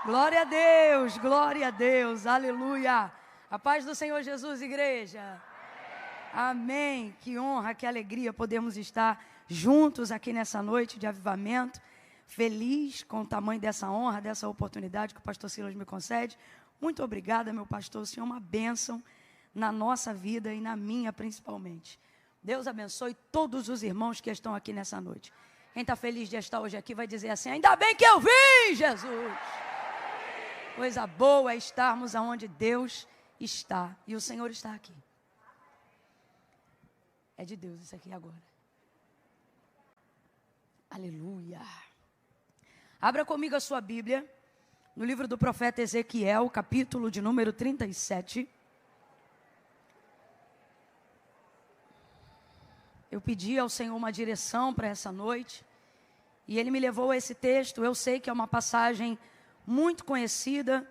glória a Deus, aleluia. A paz do Senhor Jesus, igreja. Amém. Que honra, que alegria podermos estar juntos aqui nessa noite de avivamento. Feliz com o tamanho dessa honra, dessa oportunidade que o pastor Silas me concede. Muito obrigada, meu pastor. O Senhor é uma bênção na nossa vida e na minha principalmente. Deus abençoe todos os irmãos que estão aqui nessa noite. Quem está feliz de estar hoje aqui vai dizer assim: ainda bem que eu vim, Jesus. Coisa boa é estarmos aonde Deus está. E o Senhor está aqui. É de Deus isso aqui agora. Aleluia. Abra comigo a sua Bíblia, no livro do profeta Ezequiel, capítulo de número 37. Eu pedi ao Senhor uma direção para essa noite, e Ele me levou a esse texto. Eu sei que é uma passagem muito conhecida,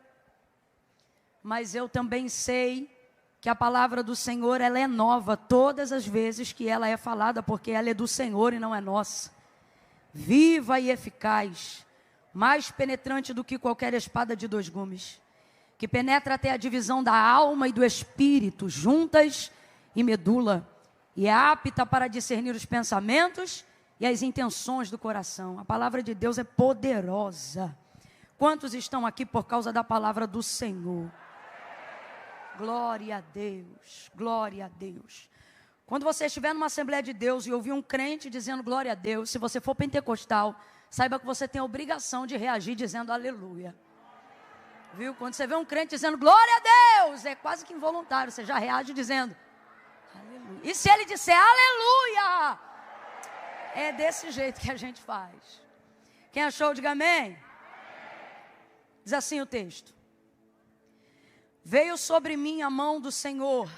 mas eu também sei que a palavra do Senhor, ela é nova todas as vezes que ela é falada, porque ela é do Senhor e não é nossa. Viva e eficaz, mais penetrante do que qualquer espada de 2 gumes, que penetra até a divisão da alma e do espírito, juntas e medula, e é apta para discernir os pensamentos e as intenções do coração. A palavra de Deus é poderosa. Quantos estão aqui por causa da palavra do Senhor? Glória a Deus, glória a Deus. Quando você estiver numa Assembleia de Deus e ouvir um crente dizendo glória a Deus, se você for pentecostal, saiba que você tem a obrigação de reagir dizendo aleluia. Viu? Quando você vê um crente dizendo glória a Deus, é quase que involuntário, você já reage dizendo aleluia. E se ele disser aleluia, é desse jeito que a gente faz. Quem achou, diga amém. Diz assim o texto: veio sobre mim a mão do Senhor,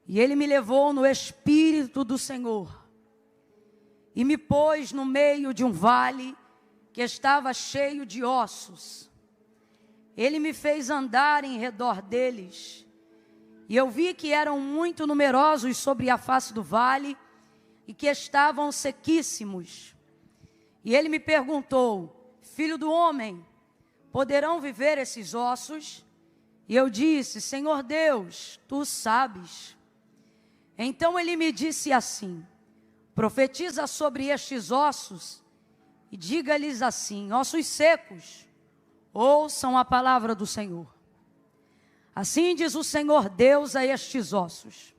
e Ele me levou no Espírito do Senhor, e me pôs no meio de um vale que estava cheio de ossos. Ele me fez andar em redor deles, e eu vi que eram muito numerosos sobre a face do vale, e que estavam sequíssimos. E Ele me perguntou: filho do homem, poderão viver esses ossos? E eu disse: Senhor Deus, Tu sabes. Então Ele me disse assim: profetiza sobre estes ossos e diga-lhes assim: ossos secos, ouçam a palavra do Senhor. Assim diz o Senhor Deus a estes ossos: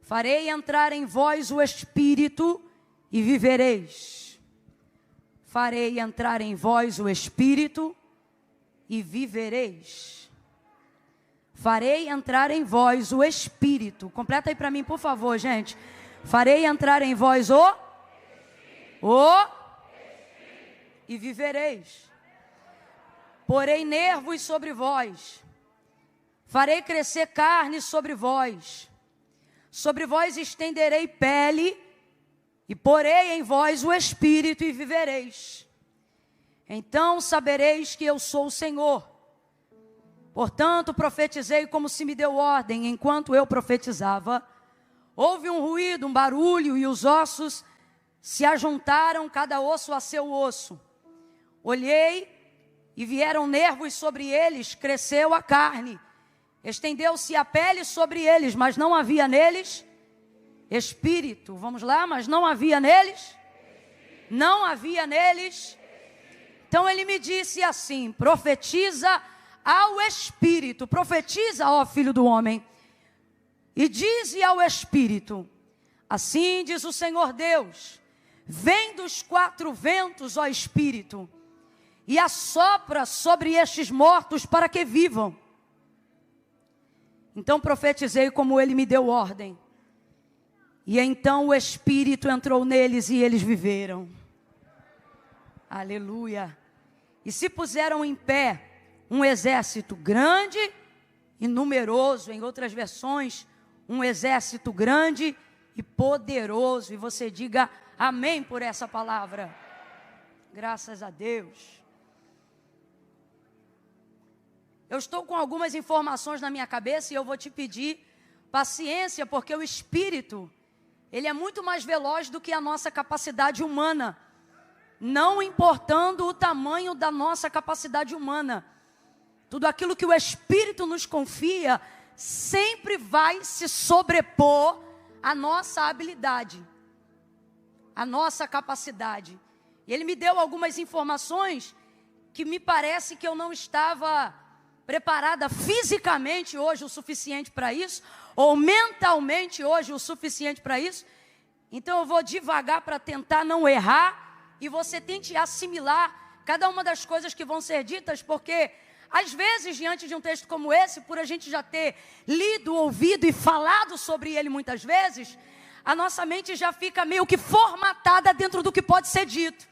farei entrar em vós o Espírito e vivereis. Farei entrar em vós o Espírito e vivereis. Farei entrar em vós o Espírito. Completa aí para mim, por favor, gente. Farei entrar em vós o e vivereis. Porei nervos sobre vós. Farei crescer carne sobre vós. Sobre vós estenderei pele e porei em vós o Espírito e vivereis. Então sabereis que eu sou o Senhor. Portanto, profetizei como se me deu ordem. Enquanto eu profetizava, houve um ruído, um barulho, e os ossos se ajuntaram, cada osso a seu osso. Olhei e vieram nervos sobre eles, cresceu a carne. Estendeu-se a pele sobre eles, mas não havia neles espírito. Vamos lá, mas não havia neles? Não havia neles. Então ele me disse assim: profetiza ao Espírito, profetiza, ó filho do homem, e dize ao Espírito: assim diz o Senhor Deus, vem dos 4 ventos, ó Espírito, e assopra sobre estes mortos para que vivam. Então profetizei como ele me deu ordem, e então o Espírito entrou neles e eles viveram. Aleluia. E se puseram em pé um exército grande e numeroso, em outras versões, um exército grande e poderoso. E você diga amém por essa palavra. Graças a Deus. Eu estou com algumas informações na minha cabeça e eu vou te pedir paciência, porque o Espírito, ele é muito mais veloz do que a nossa capacidade humana não importando o tamanho da nossa capacidade humana. Tudo aquilo que o Espírito nos confia sempre vai se sobrepor à nossa habilidade, à nossa capacidade. E ele me deu algumas informações que me parece que eu não estava preparada fisicamente hoje o suficiente para isso, ou mentalmente hoje o suficiente para isso. Então eu vou devagar para tentar não errar, e você tente assimilar cada uma das coisas que vão ser ditas, porque às vezes, diante de um texto como esse, por a gente já ter lido, ouvido e falado sobre ele muitas vezes, a nossa mente já fica meio que formatada dentro do que pode ser dito.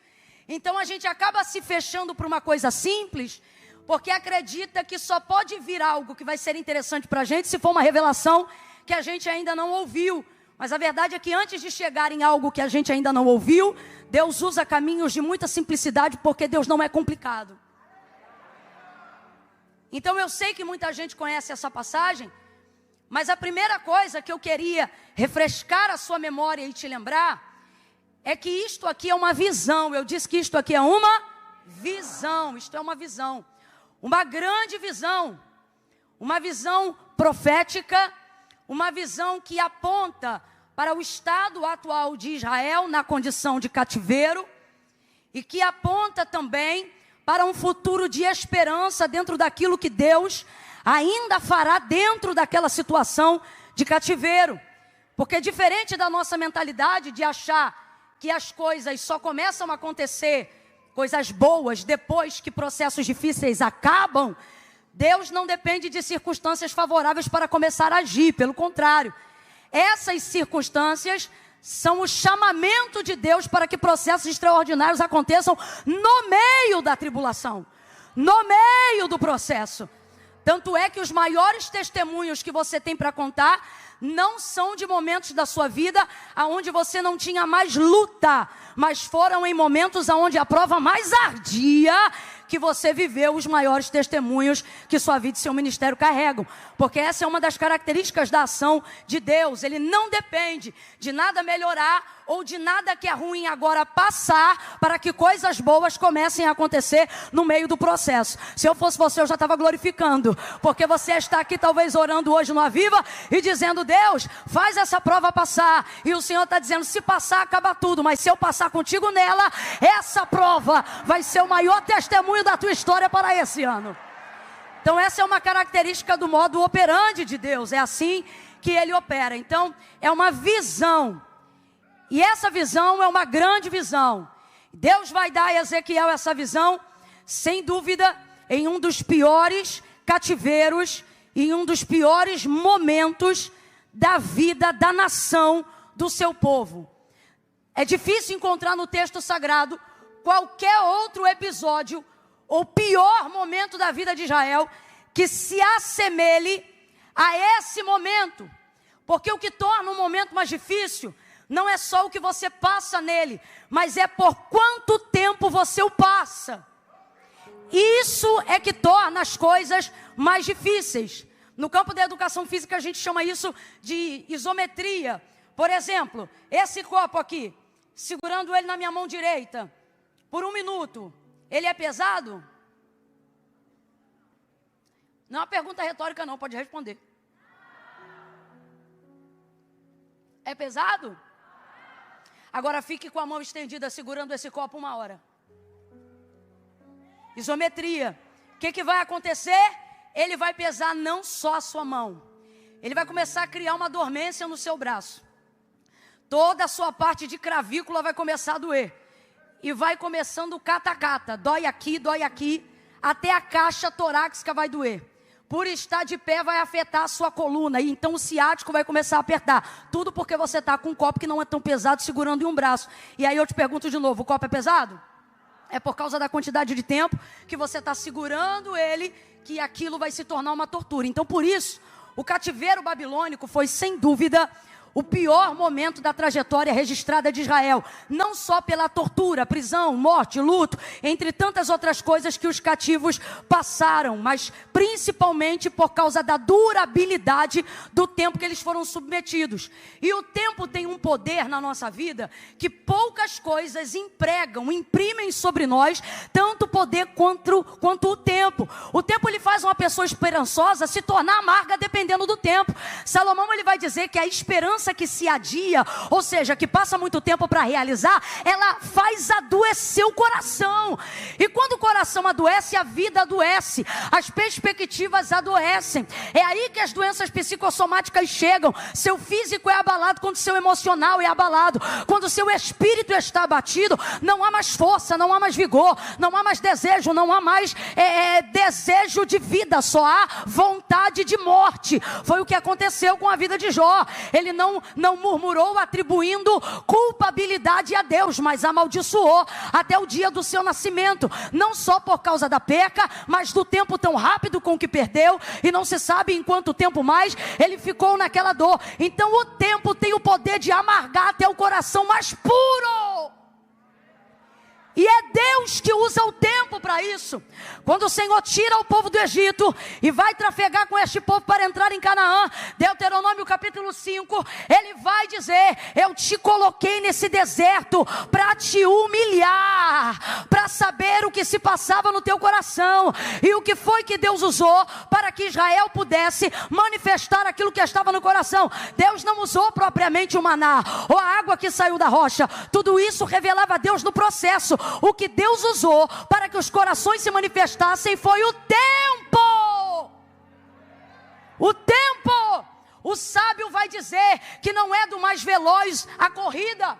Então a gente acaba se fechando para uma coisa simples, porque acredita que só pode vir algo que vai ser interessante para a gente se for uma revelação que a gente ainda não ouviu. Mas a verdade é que antes de chegar em algo que a gente ainda não ouviu, Deus usa caminhos de muita simplicidade, porque Deus não é complicado. Então eu sei que muita gente conhece essa passagem, mas a primeira coisa que eu queria refrescar a sua memória e te lembrar é que isto aqui é uma visão. Eu disse que isto aqui é uma visão. Isto é uma visão. Uma grande visão. Uma visão profética. Uma visão que aponta para o estado atual de Israel na condição de cativeiro. E que aponta também para um futuro de esperança dentro daquilo que Deus ainda fará dentro daquela situação de cativeiro. Porque diferente da nossa mentalidade de achar que as coisas só começam a acontecer, coisas boas, depois que processos difíceis acabam, Deus não depende de circunstâncias favoráveis para começar a agir. Pelo contrário, essas circunstâncias são o chamamento de Deus para que processos extraordinários aconteçam no meio da tribulação, no meio do processo. Tanto é que os maiores testemunhos que você tem para contar não são de momentos da sua vida onde você não tinha mais luta, mas foram em momentos onde a prova mais ardia que você viveu os maiores testemunhos que sua vida e seu ministério carregam. Porque essa é uma das características da ação de Deus. Ele não depende de nada melhorar ou de nada que é ruim agora passar para que coisas boas comecem a acontecer no meio do processo. Se eu fosse você, eu já estava glorificando, porque você está aqui talvez orando hoje no Aviva e dizendo: Deus, faz essa prova passar. E o Senhor está dizendo: se passar, acaba tudo, mas se eu passar contigo nela, essa prova vai ser o maior testemunho da tua história para esse ano. Então essa é uma característica do modo operandi de Deus. É assim que Ele opera. Então é uma visão. E essa visão é uma grande visão. Deus vai dar a Ezequiel essa visão, sem dúvida, em um dos piores cativeiros, em um dos piores momentos da vida da nação, do seu povo. É difícil encontrar no texto sagrado qualquer outro episódio ou pior momento da vida de Israel que se assemelhe a esse momento. Porque o que torna um momento mais difícil não é só o que você passa nele, mas é por quanto tempo você o passa. Isso é que torna as coisas mais difíceis. No campo da educação física a gente chama isso de isometria. Por exemplo, esse copo aqui, segurando ele na minha mão direita, por 1 minuto, ele é pesado? Não é uma pergunta retórica não, pode responder. É pesado? Agora fique com a mão estendida segurando esse copo 1 hora. Isometria. O que vai acontecer? Ele vai pesar não só a sua mão. Ele vai começar a criar uma dormência no seu braço. Toda a sua parte de cravícula vai começar a doer. E vai começando o cata-cata. Dói aqui, até a caixa torácica vai doer. Por estar de pé vai afetar a sua coluna. E então o ciático vai começar a apertar. Tudo porque você está com um copo que não é tão pesado segurando em um braço. E aí eu te pergunto de novo, o copo é pesado? É por causa da quantidade de tempo que você está segurando ele, que aquilo vai se tornar uma tortura. Então por isso, o cativeiro babilônico foi sem dúvida o pior momento da trajetória registrada de Israel, não só pela tortura, prisão, morte, luto, entre tantas outras coisas que os cativos passaram, mas principalmente por causa da durabilidade do tempo que eles foram submetidos. E o tempo tem um poder na nossa vida que poucas coisas imprimem sobre nós tanto poder quanto o tempo. O tempo ele faz uma pessoa esperançosa se tornar amarga dependendo do tempo. Salomão ele vai dizer que a esperança que se adia, ou seja, que passa muito tempo para realizar, ela faz adoecer o coração. E quando o coração adoece, a vida adoece, as perspectivas adoecem. É aí que as doenças psicossomáticas chegam. Seu físico é abalado quando seu emocional é abalado. Quando seu espírito está abatido, não há mais força, não há mais vigor, não há mais desejo, não há mais desejo de vida, só há vontade de morte. Foi o que aconteceu com a vida de Jó. Ele não murmurou atribuindo culpabilidade a Deus, mas amaldiçoou até o dia do seu nascimento, não só por causa da perca, mas do tempo tão rápido com que perdeu, e não se sabe em quanto tempo mais ele ficou naquela dor. Então o tempo tem o poder de amargar até o coração mais puro. E é Deus que usa o tempo para isso. Quando o Senhor tira o povo do Egito e vai trafegar com este povo para entrar em Canaã, Deuteronômio capítulo 5, ele vai dizer: eu te coloquei nesse deserto para te humilhar, para saber o que se passava no teu coração. E o que foi que Deus usou para que Israel pudesse manifestar aquilo que estava no coração? Deus não usou propriamente o maná ou a água que saiu da rocha. Tudo isso revelava a Deus no processo. O que Deus usou para que os corações se manifestassem foi o tempo. O tempo. O sábio vai dizer que não é do mais veloz a corrida,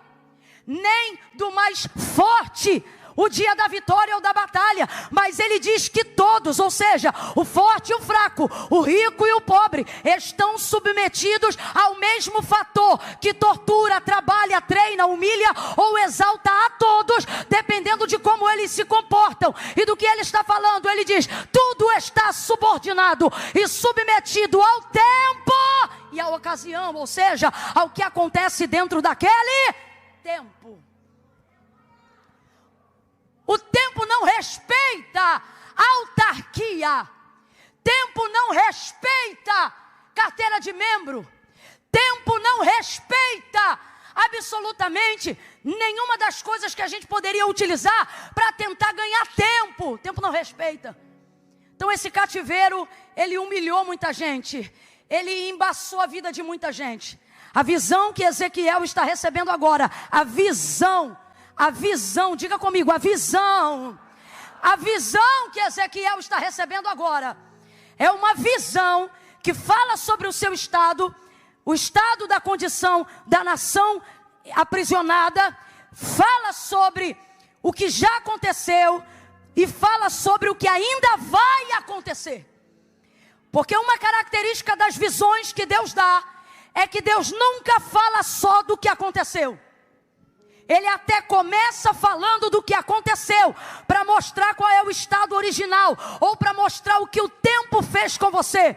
nem do mais forte o dia da vitória ou da batalha, mas ele diz que todos, ou seja, o forte e o fraco, o rico e o pobre, estão submetidos ao mesmo fator que tortura, trabalha, treina, humilha ou exalta a todos, dependendo de como eles se comportam e do que ele está falando. Ele diz: tudo está subordinado e submetido ao tempo e à ocasião, ou seja, ao que acontece dentro daquele tempo. O tempo não respeita autarquia. Tempo não respeita carteira de membro. Tempo não respeita absolutamente nenhuma das coisas que a gente poderia utilizar para tentar ganhar tempo. Tempo não respeita. Então esse cativeiro, ele humilhou muita gente. Ele embaçou a vida de muita gente. A visão que Ezequiel está recebendo agora, a visão, diga comigo, a visão que Ezequiel está recebendo agora, é uma visão que fala sobre o seu estado, o estado da condição da nação aprisionada, fala sobre o que já aconteceu e fala sobre o que ainda vai acontecer. Porque uma característica das visões que Deus dá, é que Deus nunca fala só do que aconteceu. Ele até começa falando do que aconteceu, para mostrar qual é o estado original, ou para mostrar o que o tempo fez com você.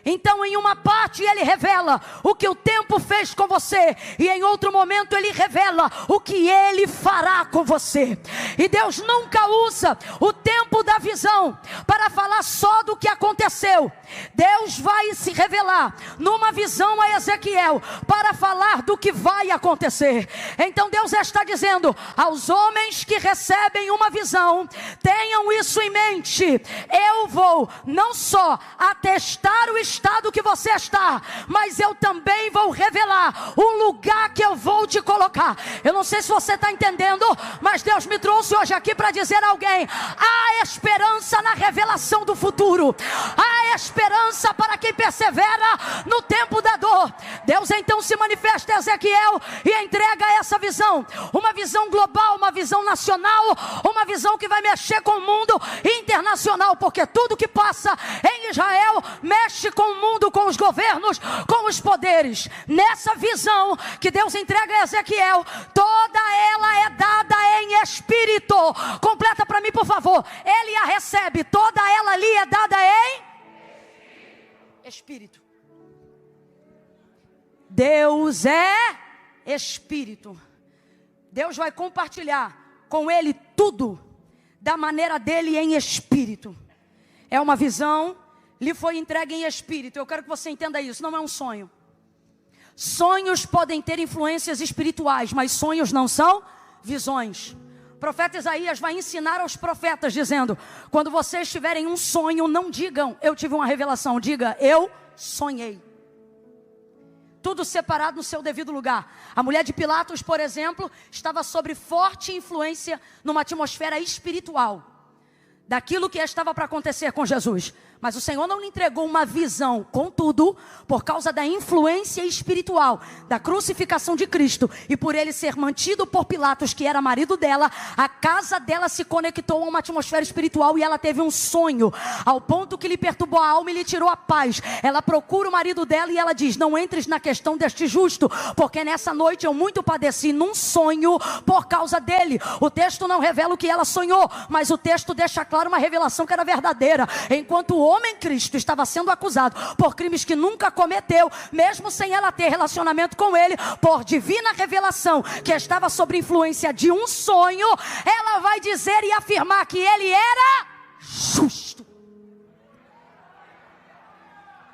Então em uma parte ele revela o que o tempo fez com você, e em outro momento ele revela o que ele fará com você. E Deus nunca usa o tempo da visão para falar só do que aconteceu. Deus vai se revelar numa visão a Ezequiel para falar do que vai acontecer. Então Deus está dizendo aos homens que recebem uma visão: tenham isso em mente, eu vou não só atestar o estado que você está, mas eu também vou revelar o lugar que eu vou te colocar. Eu não sei se você está entendendo, mas Deus me trouxe hoje aqui para dizer a alguém: há esperança na revelação do futuro, há esperança para quem persevera no tempo da dor. Deus então se manifesta a Ezequiel e entrega essa visão, uma visão global, uma visão nacional, uma visão que vai mexer com o mundo internacional, porque tudo que passa em Israel mexe com o mundo, com os governos, com os poderes. Nessa visão que Deus entrega a Ezequiel, toda ela é dada em espírito. Completa para mim, por favor. Ele a recebe, toda ela ali é dada em espírito. Deus é Espírito. Deus vai compartilhar com ele tudo da maneira dele em Espírito. É uma visão, lhe foi entregue em Espírito. Eu quero que você entenda isso, não é um sonho. Sonhos podem ter influências espirituais, mas sonhos não são visões. O profeta Isaías vai ensinar aos profetas dizendo: quando vocês tiverem um sonho, não digam eu tive uma revelação, diga eu sonhei. Tudo separado no seu devido lugar. A mulher de Pilatos, por exemplo, estava sob forte influência numa atmosfera espiritual daquilo que estava para acontecer com Jesus. Mas o Senhor não lhe entregou uma visão, contudo, por causa da influência espiritual, da crucificação de Cristo, e por ele ser mantido por Pilatos, que era marido dela, a casa dela se conectou a uma atmosfera espiritual e ela teve um sonho, ao ponto que lhe perturbou a alma e lhe tirou a paz. Ela procura o marido dela e ela diz: não entres na questão deste justo, porque nessa noite eu muito padeci num sonho por causa dele. O texto não revela o que ela sonhou, mas o texto deixa claro uma revelação que era verdadeira. Enquanto o homem Cristo estava sendo acusado por crimes que nunca cometeu, mesmo sem ela ter relacionamento com ele, por divina revelação, que estava sob influência de um sonho, ela vai dizer e afirmar que ele era justo.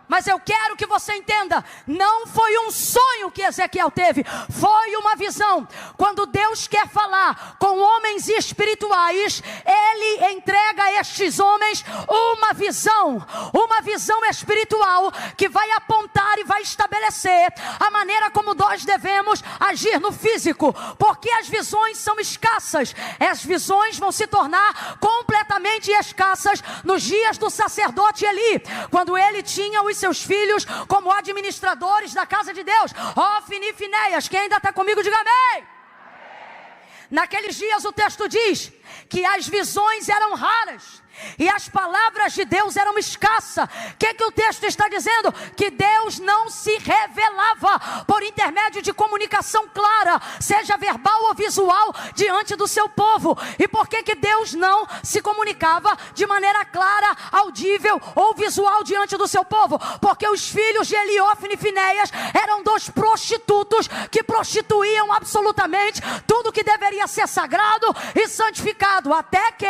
Mas eu quero que você entenda, não foi um sonho que Ezequiel teve, foi uma visão. Quando Deus quer falar com homens espirituais, Ele entrega a estes homens uma visão espiritual, que vai apontar e vai estabelecer a maneira como nós devemos agir no físico, porque as visões são escassas. As visões vão se tornar completamente escassas nos dias do sacerdote Eli, quando ele tinha os seus filhos como administradores da casa de Deus, Ofni e Finéias. Quem ainda está comigo, diga amém. Naqueles dias o texto diz que as visões eram raras e as palavras de Deus eram escassas. O que o texto está dizendo? Que Deus não se revelava por intermédio de comunicação clara, seja verbal ou visual, diante do seu povo. E por que Deus não se comunicava de maneira clara, audível ou visual diante do seu povo? Porque os filhos de Eli, Ofni e Finéias eram dois prostitutos que prostituíam absolutamente tudo que deveria ser sagrado e santificado, até que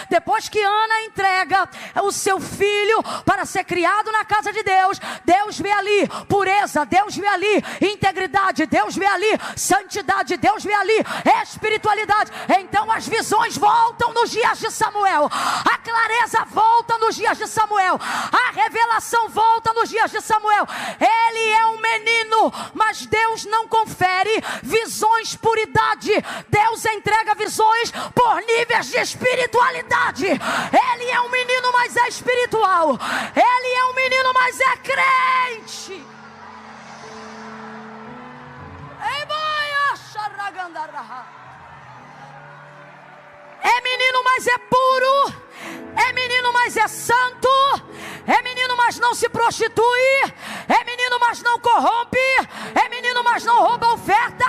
depois que Ana entrega o seu filho para ser criado na casa de Deus, Deus vê ali pureza, Deus vê ali integridade, Deus vê ali santidade, Deus vê ali espiritualidade. Então as visões voltam nos dias de Samuel, a clareza volta nos dias de Samuel, a revelação volta nos dias de Samuel. Ele é um menino, mas Deus não confere visões por idade. Deus entrega visões por níveis de espiritualidade. Ele é um menino, mas é espiritual. Ele é um menino, mas é crente. É menino, mas é puro. É menino, mas é santo. É menino, mas não se prostitui. É menino, mas não corrompe. É menino, mas não rouba oferta.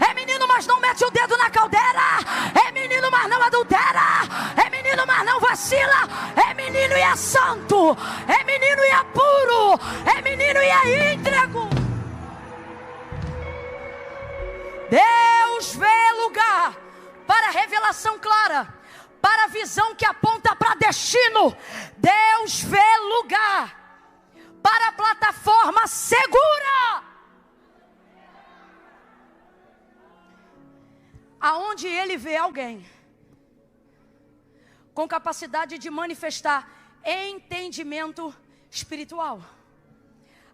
É menino, mas não mete o dedo na caldeira. É menino, mas não adultera. É menino, mas não vacila. É menino e é santo. É menino e é puro. É menino e é íntegro. Deus vê lugar para revelação clara, para a visão que aponta para destino. Deus vê lugar para a plataforma segura, aonde Ele vê alguém com capacidade de manifestar entendimento espiritual.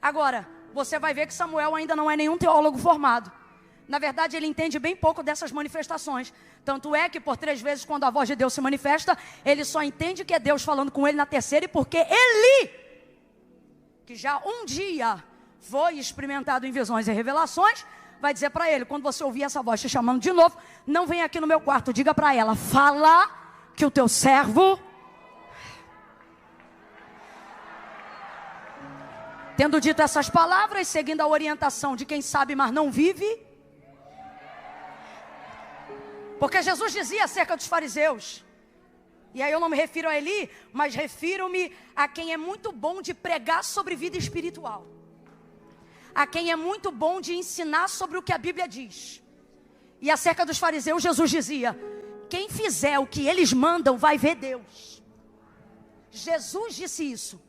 Agora, você vai ver que Samuel ainda não é nenhum teólogo formado. Na verdade, ele entende bem pouco dessas manifestações. Tanto é que por 3 vezes, quando a voz de Deus se manifesta, ele só entende que é Deus falando com ele na terceira. E porque Eli, que já um dia foi experimentado em visões e revelações, vai dizer para ele: quando você ouvir essa voz te chamando de novo, não vem aqui no meu quarto, diga para ela: fala que o teu servo... Tendo dito essas palavras, seguindo a orientação de quem sabe, mas não vive. Porque Jesus dizia acerca dos fariseus, e aí eu não me refiro a Eli, mas refiro-me a quem é muito bom de pregar sobre vida espiritual. a quem é muito bom de ensinar sobre o que a Bíblia diz. E acerca dos fariseus, Jesus dizia: quem fizer o que eles mandam vai ver Deus. Jesus disse isso.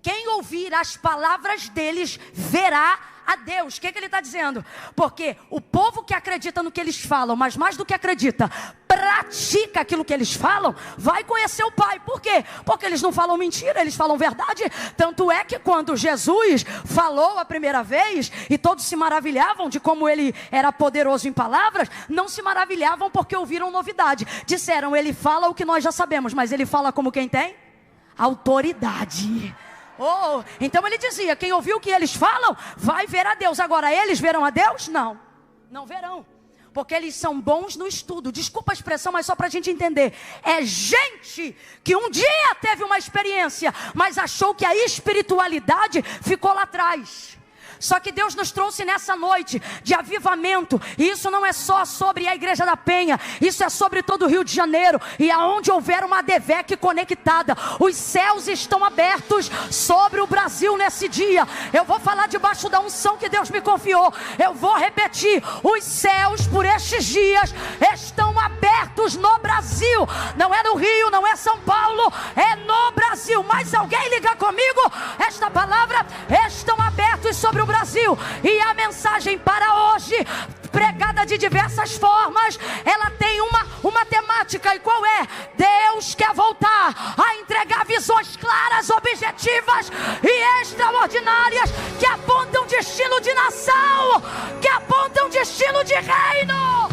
Quem ouvir as palavras deles verá a Deus. O que ele está dizendo? Porque o povo que acredita no que eles falam, mas mais do que acredita, pratica aquilo que eles falam, vai conhecer o Pai. Por quê? Porque eles não falam mentira, eles falam verdade. Tanto é que quando Jesus falou a primeira vez, e todos se maravilhavam de como ele era poderoso em palavras, não se maravilhavam porque ouviram novidade. Disseram: ele fala o que nós já sabemos, mas ele fala como quem tem autoridade. Oh, então ele dizia: quem ouviu o que eles falam vai ver a Deus. Agora, eles verão a Deus? Não, não verão, porque eles são bons no estudo. Desculpa a expressão, mas só para a gente entender. É gente que um dia teve uma experiência, mas achou que a espiritualidade ficou lá atrás. Só que Deus nos trouxe nessa noite de avivamento. E isso não é só sobre a Igreja da Penha. Isso é sobre todo o Rio de Janeiro. E aonde houver uma ADVEC conectada, os céus estão abertos sobre o Brasil nesse dia. Eu vou falar debaixo da unção que Deus me confiou. Eu vou repetir: os céus por estes dias estão abertos no Brasil. Não é no Rio, não é São Paulo, é no Brasil. Mas alguém liga comigo? Esta palavra: estão abertos sobre o Brasil. E a mensagem para hoje, pregada de diversas formas, ela tem uma temática. E qual é? Deus quer voltar a entregar visões claras, objetivas e extraordinárias, que apontam destino de nação, que apontam destino de reino.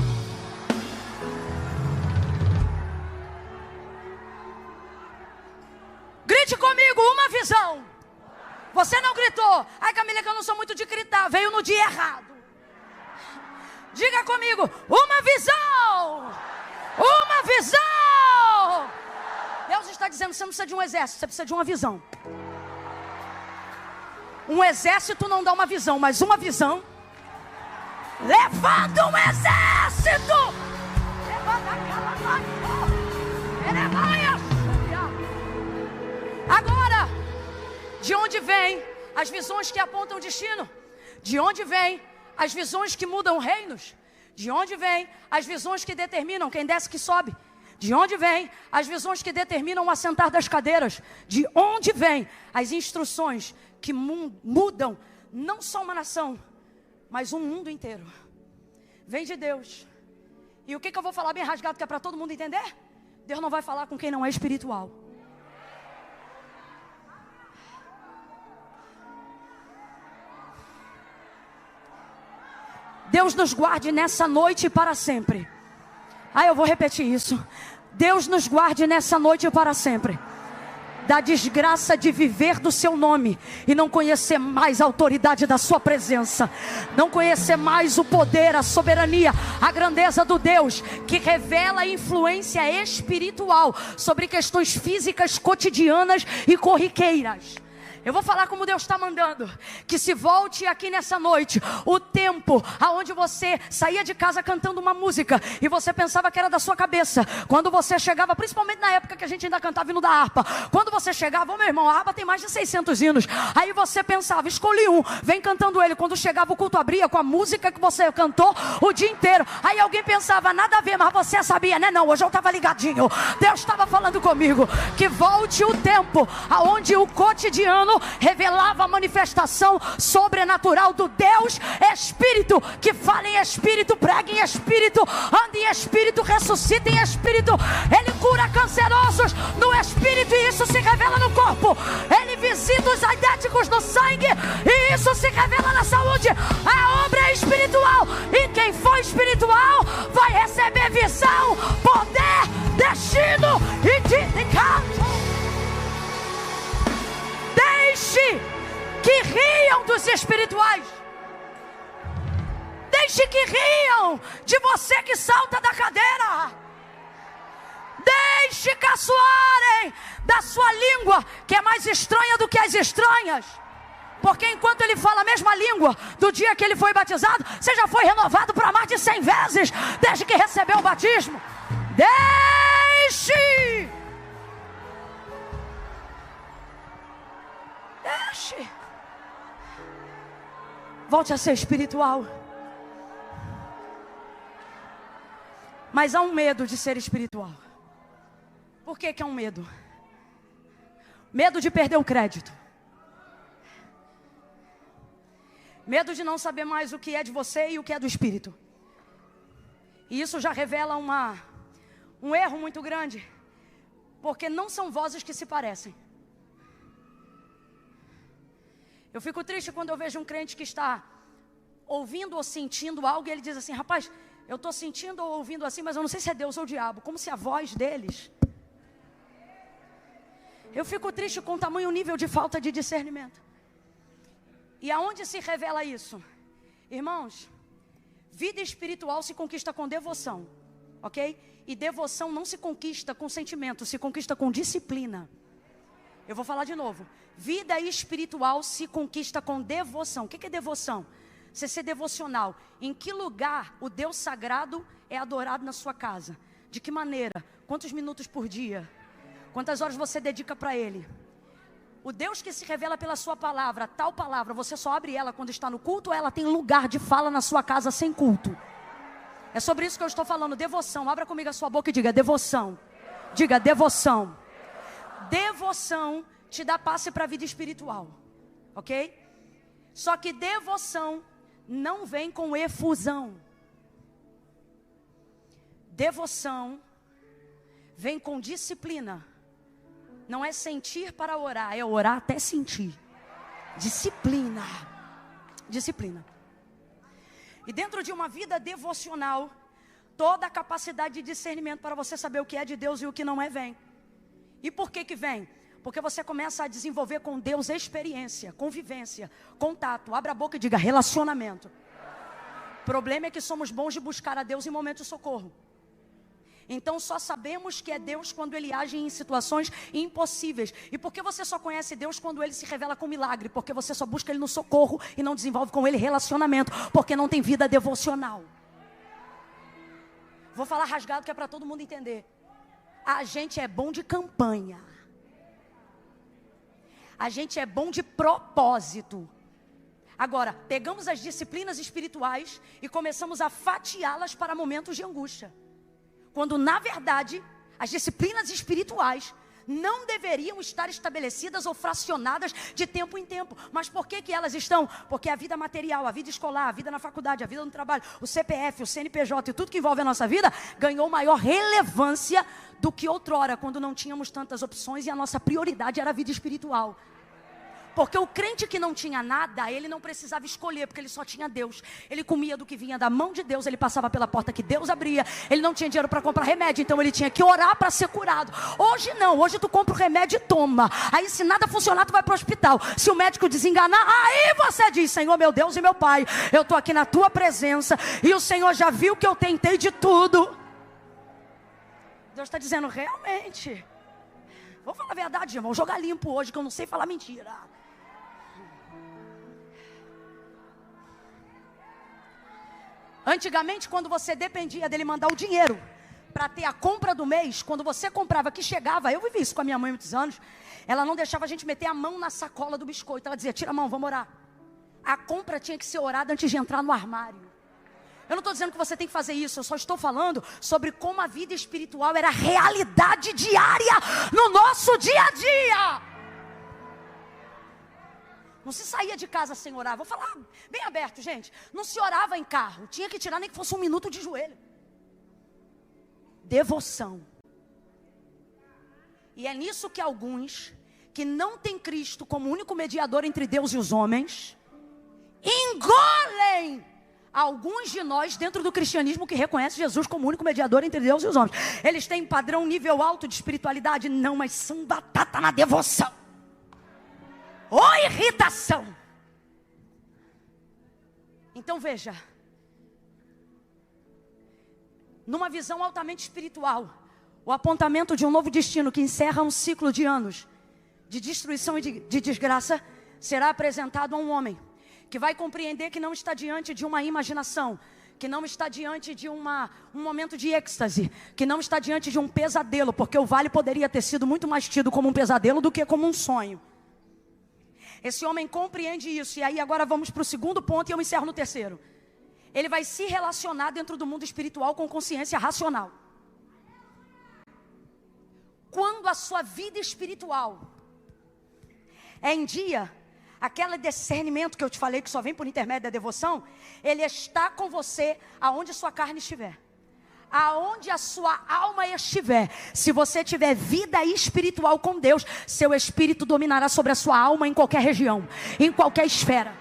Grite comigo: uma visão. Você não gritou. Ai, Camila, que eu não sou muito de gritar. Veio no dia errado. Diga comigo: uma visão. Uma visão. Deus está dizendo: você não precisa de um exército, você precisa de uma visão. Um exército não dá uma visão, mas uma visão levanta um exército. Agora, de onde vêm as visões que apontam o destino? De onde vêm as visões que mudam reinos? De onde vêm as visões que determinam quem desce que sobe? De onde vêm as visões que determinam o assentar das cadeiras? De onde vêm as instruções que mudam não só uma nação, mas um mundo inteiro? Vem de Deus. E o que eu vou falar bem rasgado, que é para todo mundo entender? Deus não vai falar com quem não é espiritual. Deus nos guarde nessa noite e para sempre. Eu vou repetir isso. Deus nos guarde nessa noite e para sempre da desgraça de viver do seu nome e não conhecer mais a autoridade da sua presença, não conhecer mais o poder, a soberania, a grandeza do Deus que revela a influência espiritual sobre questões físicas, cotidianas e corriqueiras. Eu vou falar como Deus está mandando. Que se volte aqui nessa noite o tempo aonde você saía de casa cantando uma música e você pensava que era da sua cabeça. Quando você chegava, principalmente na época que a gente ainda cantava hino da harpa. Quando você chegava, meu irmão, a harpa tem mais de 600 hinos. Aí você pensava: escolhi um, vem cantando ele. Quando chegava, o culto abria com a música que você cantou o dia inteiro. Aí alguém pensava: nada a ver, mas você sabia, né? Não, hoje eu estava ligadinho. Deus estava falando comigo. Que volte o tempo aonde o cotidiano revelava a manifestação sobrenatural do Deus Espírito, que fala em Espírito, prega em Espírito, anda em Espírito, ressuscita em Espírito. Ele cura cancerosos no Espírito e isso se revela no corpo. Ele visita os aidéticos no sangue e isso se revela na saúde. A obra é espiritual e quem for espiritual vai receber visão, poder, destino e dedicação. Deixe que riam dos espirituais. Deixe que riam de você que salta da cadeira. Deixe caçoarem da sua língua, que é mais estranha do que as estranhas. Porque enquanto ele fala a mesma língua do dia que ele foi batizado, você já foi renovado para mais de 100 vezes desde que recebeu o batismo. Deixe. Volte a ser espiritual. Mas há um medo de ser espiritual. Por que é um medo? Medo de perder o crédito. Medo de não saber mais o que é de você e o que é do Espírito. E isso já revela um erro muito grande. Porque não são vozes que se parecem. Eu fico triste quando eu vejo um crente que está ouvindo ou sentindo algo e ele diz assim: rapaz, eu estou sentindo ou ouvindo assim, mas eu não sei se é Deus ou o diabo. Como se a voz deles... Eu fico triste com o tamanho nível de falta de discernimento. E aonde se revela isso? Irmãos, vida espiritual se conquista com devoção, ok? E devoção não se conquista com sentimento, se conquista com disciplina. Eu vou falar de novo. Vida espiritual se conquista com devoção. O que é devoção? Você ser devocional. Em que lugar o Deus sagrado é adorado na sua casa? De que maneira? Quantos minutos por dia? Quantas horas você dedica para Ele? O Deus que se revela pela sua palavra, tal palavra, você só abre ela quando está no culto, ou ela tem lugar de fala na sua casa sem culto? É sobre isso que eu estou falando, devoção. Abra comigo a sua boca e diga devoção. Diga devoção. Devoção te dá passe para a vida espiritual, ok? Só que devoção não vem com efusão. Devoção vem com disciplina. Não é sentir para orar, é orar até sentir. Disciplina. Disciplina. E dentro de uma vida devocional, toda a capacidade de discernimento para você saber o que é de Deus e o que não é vem. E por que vem? Porque você começa a desenvolver com Deus experiência, convivência, contato. Abra a boca e diga relacionamento. O problema é que somos bons de buscar a Deus em momentos de socorro. Então só sabemos que é Deus quando Ele age em situações impossíveis. E por que você só conhece Deus quando Ele se revela com milagre? Porque você só busca Ele no socorro e não desenvolve com Ele relacionamento. Porque não tem vida devocional. Vou falar rasgado que é para todo mundo entender. A gente é bom de campanha. A gente é bom de propósito. Agora, pegamos as disciplinas espirituais e começamos a fatiá-las para momentos de angústia. Quando, na verdade, as disciplinas espirituais não deveriam estar estabelecidas ou fracionadas de tempo em tempo. Mas por que elas estão? Porque a vida material, a vida escolar, a vida na faculdade, a vida no trabalho, o CPF, o CNPJ e tudo que envolve a nossa vida ganhou maior relevância do que outrora, quando não tínhamos tantas opções e a nossa prioridade era a vida espiritual. Porque o crente que não tinha nada, ele não precisava escolher, porque ele só tinha Deus. Ele comia do que vinha da mão de Deus, ele passava pela porta que Deus abria. Ele não tinha dinheiro para comprar remédio, então ele tinha que orar para ser curado. Hoje não, hoje tu compra o remédio e toma. Aí se nada funcionar, tu vai para o hospital. Se o médico desenganar, aí você diz: Senhor, meu Deus e meu Pai, eu estou aqui na tua presença e o Senhor já viu que eu tentei de tudo. Deus está dizendo: realmente, vou falar a verdade, irmão, vou jogar limpo hoje, que eu não sei falar mentira. Antigamente, quando você dependia dele mandar o dinheiro para ter a compra do mês, quando você comprava que chegava, eu vivi isso com a minha mãe há muitos anos, ela não deixava a gente meter a mão na sacola do biscoito. Ela dizia: tira a mão, vamos orar. A compra tinha que ser orada antes de entrar no armário. Eu não estou dizendo que você tem que fazer isso, eu só estou falando sobre como a vida espiritual era realidade diária no nosso dia a dia. Não se saía de casa sem orar. Vou falar bem aberto, gente. Não se orava em carro. Tinha que tirar nem que fosse 1 minuto de joelho. Devoção. E é nisso que alguns que não têm Cristo como único mediador entre Deus e os homens engolem alguns de nós dentro do cristianismo que reconhece Jesus como único mediador entre Deus e os homens. Eles têm padrão nível alto de espiritualidade? Não, mas são batata na devoção. Ou irritação. Então veja, numa visão altamente espiritual, o apontamento de um novo destino que encerra um ciclo de anos de destruição e de desgraça será apresentado a um homem que vai compreender que não está diante de uma imaginação, que não está diante de um momento de êxtase, que não está diante de um pesadelo, porque o vale poderia ter sido muito mais tido como um pesadelo do que como um sonho. Esse homem compreende isso. E aí agora vamos para o segundo ponto e eu encerro no terceiro. Ele vai se relacionar dentro do mundo espiritual com consciência racional. Quando a sua vida espiritual é em dia, aquele discernimento que eu te falei que só vem por intermédio da devoção, ele está com você aonde sua carne estiver. Aonde a sua alma estiver, se você tiver vida espiritual com Deus, seu espírito dominará sobre a sua alma em qualquer região, em qualquer esfera.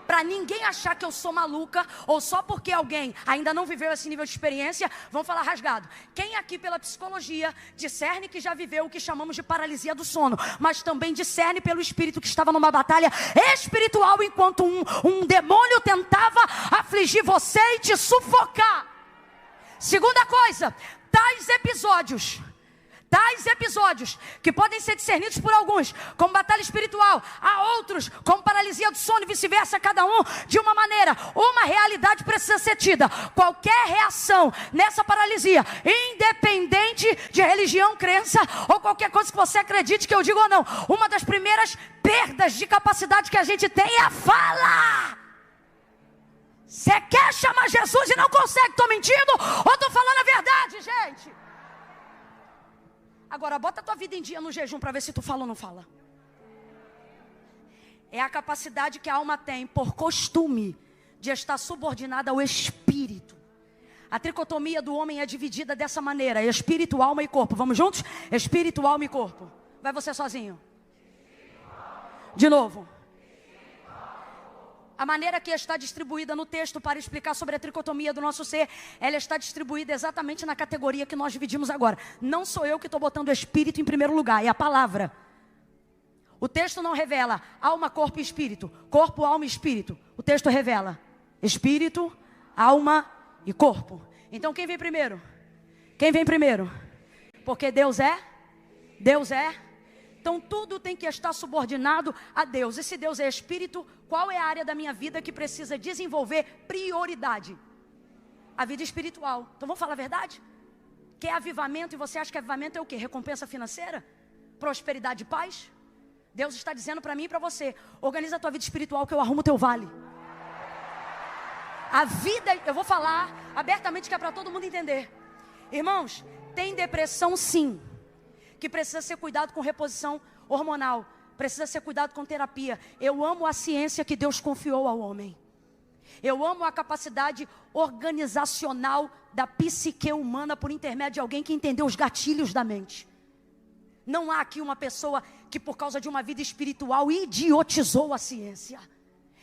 Para ninguém achar que eu sou maluca, ou só porque alguém ainda não viveu esse nível de experiência, vão falar rasgado. Quem aqui pela psicologia discerne que já viveu o que chamamos de paralisia do sono, mas também discerne pelo espírito que estava numa batalha espiritual, enquanto um demônio tentava afligir você e te sufocar. Segunda coisa, tais episódios que podem ser discernidos por alguns como batalha espiritual, há outros como paralisia do sono e vice-versa, cada um de uma maneira. Uma realidade precisa ser tida: qualquer reação nessa paralisia, independente de religião, crença ou qualquer coisa que você acredite que eu digo ou não, uma das primeiras perdas de capacidade que a gente tem é a fala. Você quer chamar Jesus e não consegue? Estou mentindo ou estou falando a verdade, gente? Agora, bota a tua vida em dia no jejum para ver se tu fala ou não fala. É a capacidade que a alma tem, por costume, de estar subordinada ao espírito. A tricotomia do homem é dividida dessa maneira: espírito, alma e corpo. Vamos juntos? Espírito, alma e corpo. Vai você sozinho. De novo. A maneira que está distribuída no texto para explicar sobre a tricotomia do nosso ser, ela está distribuída exatamente na categoria que nós dividimos agora. Não sou eu que estou botando o espírito em primeiro lugar, é a palavra. O texto não revela alma, corpo e espírito. Corpo, alma e espírito. O texto revela espírito, alma e corpo. Então quem vem primeiro? Quem vem primeiro? Porque Deus é. Então tudo tem que estar subordinado a Deus. E se Deus é espírito, qual é a área da minha vida que precisa desenvolver prioridade? A vida espiritual. Então vamos falar a verdade? Quer avivamento e você acha que avivamento é o quê? Recompensa financeira? Prosperidade e paz? Deus está dizendo para mim e para você: organiza a tua vida espiritual que eu arrumo o teu vale. A vida, eu vou falar abertamente que é para todo mundo entender. Irmãos, tem depressão sim, que precisa ser cuidado com reposição hormonal, precisa ser cuidado com terapia. Eu amo a ciência que Deus confiou ao homem. Eu amo a capacidade organizacional da psique humana por intermédio de alguém que entendeu os gatilhos da mente. Não há aqui uma pessoa que por causa de uma vida espiritual idiotizou a ciência.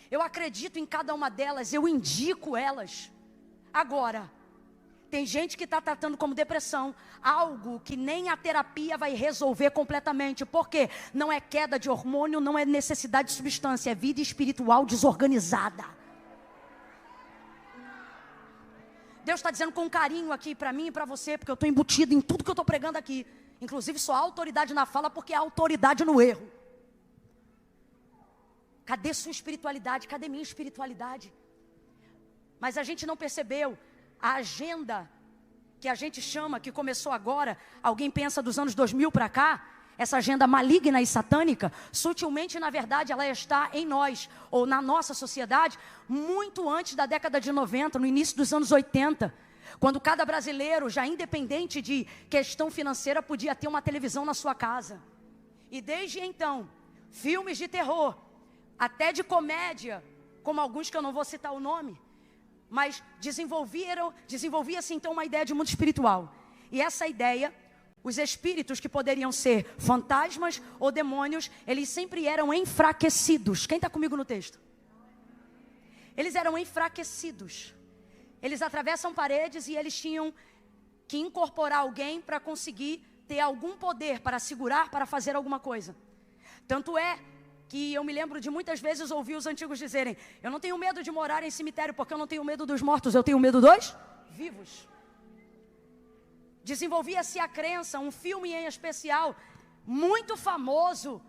Eu acredito em cada uma delas, eu indico elas. Agora, tem gente que está tratando como depressão algo que nem a terapia vai resolver completamente. Por quê? Não é queda de hormônio, não é necessidade de substância, é vida espiritual desorganizada. Deus está dizendo com carinho aqui para mim e para você, porque eu estou embutido em tudo que eu estou pregando aqui. Inclusive só há autoridade na fala, porque há autoridade no erro. Cadê sua espiritualidade? Cadê minha espiritualidade? Mas a gente não percebeu a agenda que a gente chama, que começou agora, alguém pensa dos anos 2000 para cá, essa agenda maligna e satânica, sutilmente, na verdade, ela está em nós, ou na nossa sociedade, muito antes da década de 90, no início dos anos 80, quando cada brasileiro, já independente de questão financeira, podia ter uma televisão na sua casa. E desde então, filmes de terror, até de comédia, como alguns que eu não vou citar o nome, mas desenvolvia-se então uma ideia de mundo espiritual. E essa ideia, os espíritos que poderiam ser fantasmas ou demônios, eles sempre eram enfraquecidos. Quem está comigo no texto? Eles eram enfraquecidos. Eles atravessam paredes e eles tinham que incorporar alguém para conseguir ter algum poder, para segurar, para fazer alguma coisa. Tanto é que eu me lembro de muitas vezes ouvir os antigos dizerem: eu não tenho medo de morar em cemitério porque eu não tenho medo dos mortos, eu tenho medo dos vivos. Desenvolvia-se a crença, um filme em especial, muito famoso,